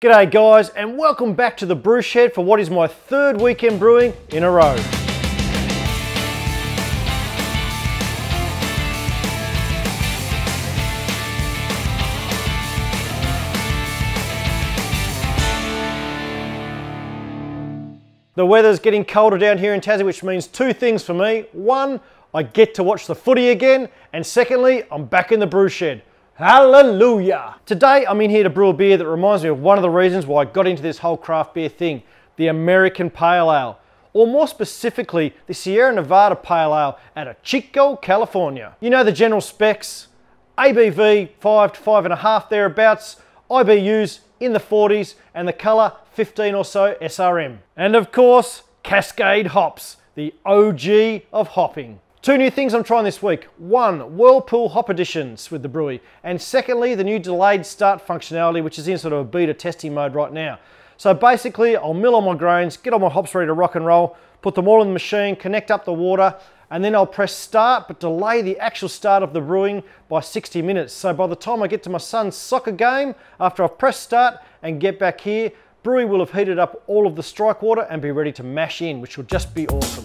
G'day guys, and welcome back to the brew shed for what is my third weekend brewing in a row. The weather's getting colder down here in Tassie, which means two things for me. One, I get to watch the footy again, and secondly, I'm back in the brew shed. Hallelujah! Today I'm in here to brew a beer that reminds me of one of the reasons why I got into this whole craft beer thing, the American Pale Ale, or more specifically, the Sierra Nevada Pale Ale out of Chico, California. You know the general specs, ABV 5 to 5.5 thereabouts, IBUs in the 40s, and the colour 15 or so SRM. And of course, Cascade hops, the OG of hopping. Two new things I'm trying this week. One, Whirlpool Hop Additions with the Brewie. And secondly, the new delayed start functionality, which is in sort of a beta testing mode right now. So basically, I'll mill all my grains, get all my hops ready to rock and roll, put them all in the machine, connect up the water, and then I'll press start, but delay the actual start of the brewing by 60 minutes. So by the time I get to my son's soccer game, after I've pressed start and get back here, Brewie will have heated up all of the strike water and be ready to mash in, which will just be awesome.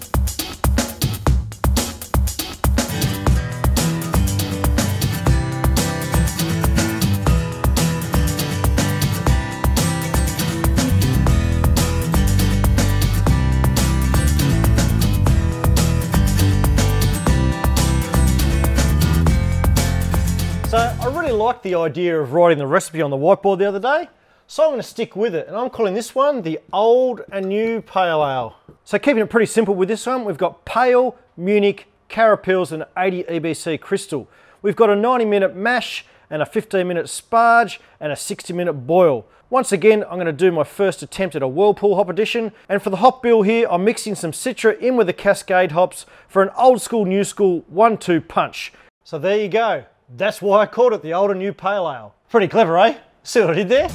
So I really liked the idea of writing the recipe on the whiteboard the other day, so I'm going to stick with it, and I'm calling this one the Old and New Pale Ale. So keeping it pretty simple with this one, we've got Pale, Munich, Carapils and 80 EBC Crystal. We've got a 90-minute mash and a 15-minute sparge and a 60-minute boil. Once again, I'm going to do my first attempt at a Whirlpool Hop Addition, and for the hop bill here, I'm mixing some Citra in with the Cascade hops for an old school, new school 1-2 punch. So there you go. That's why I called it the Old and New Pale Ale. Pretty clever, eh? See what I did there?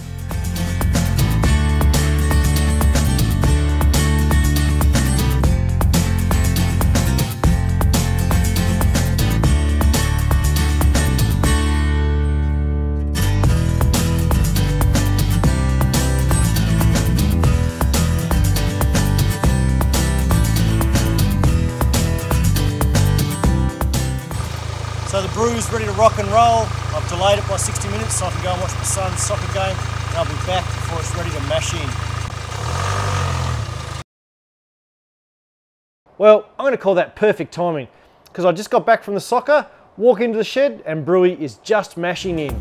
So the brew's ready to rock and roll. I've delayed it by 60 minutes so I can go and watch my son's soccer game, and I'll be back before it's ready to mash in. Well, I'm going to call that perfect timing, because I just got back from the soccer, walk into the shed, and Brewie is just mashing in.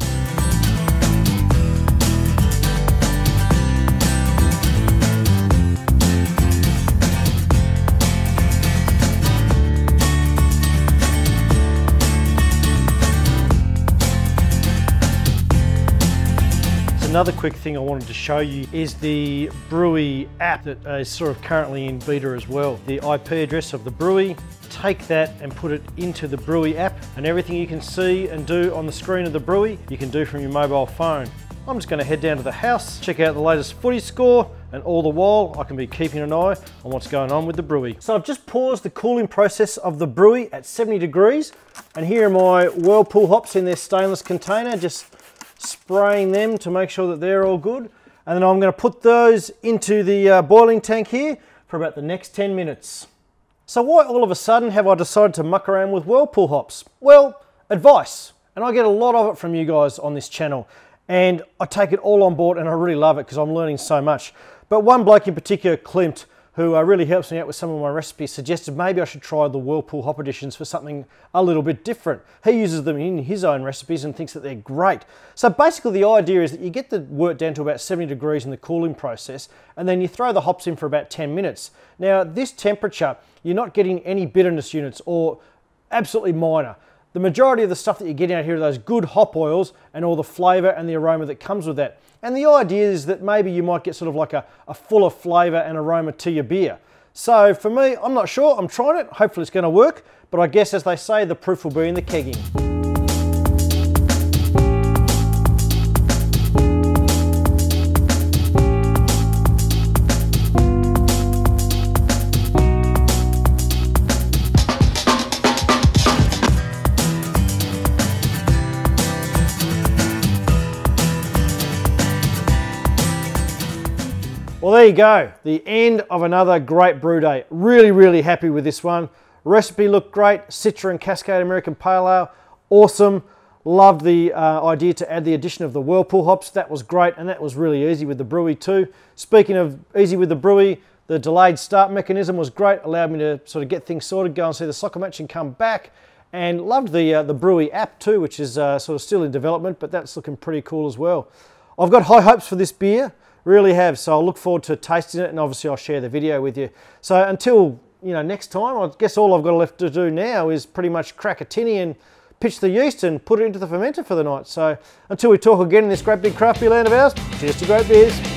Another quick thing I wanted to show you is the Brewie app that is sort of currently in beta as well. The IP address of the Brewie, take that and put it into the Brewie app, and everything you can see and do on the screen of the Brewie, you can do from your mobile phone. I'm just going to head down to the house, check out the latest footy score, and all the while I can be keeping an eye on what's going on with the Brewie. So I've just paused the cooling process of the Brewie at 70 degrees, and here are my Whirlpool hops in their stainless container, just spraying them to make sure that they're all good. And then I'm going to put those into the boiling tank here for about the next 10 minutes. So why all of a sudden have I decided to muck around with Whirlpool hops? Well, advice. And I get a lot of it from you guys on this channel. And I take it all on board and I really love it because I'm learning so much. But one bloke in particular, Klimt, who really helps me out with some of my recipes, suggested maybe I should try the Whirlpool Hop Additions for something a little bit different. He uses them in his own recipes and thinks that they're great. So basically the idea is that you get the wort down to about 70 degrees in the cooling process, and then you throw the hops in for about 10 minutes. Now this temperature, you're not getting any bitterness units, or absolutely minor. The majority of the stuff that you're getting out here are those good hop oils and all the flavour and the aroma that comes with that. And the idea is that maybe you might get sort of like a fuller flavour and aroma to your beer. So for me, I'm not sure, I'm trying it, hopefully it's going to work, but I guess as they say, the proof will be in the kegging. Well, there you go. The end of another great brew day. Really, really happy with this one. Recipe looked great. Citra and Cascade American Pale Ale, awesome. Loved the idea to add the addition of the Whirlpool hops. That was great, and that was really easy with the Brewie too. Speaking of easy with the Brewie, the delayed start mechanism was great. Allowed me to sort of get things sorted, go and see the soccer match and come back. And loved the Brewie app too, which is sort of still in development, but that's looking pretty cool as well. I've got high hopes for this beer, really have. So I'll look forward to tasting it, and obviously I'll share the video with you. So until next time, I guess all I've got left to do now is pretty much crack a tinny and pitch the yeast and put it into the fermenter for the night. So until we talk again in this great big craft beer land of ours, cheers to great beers.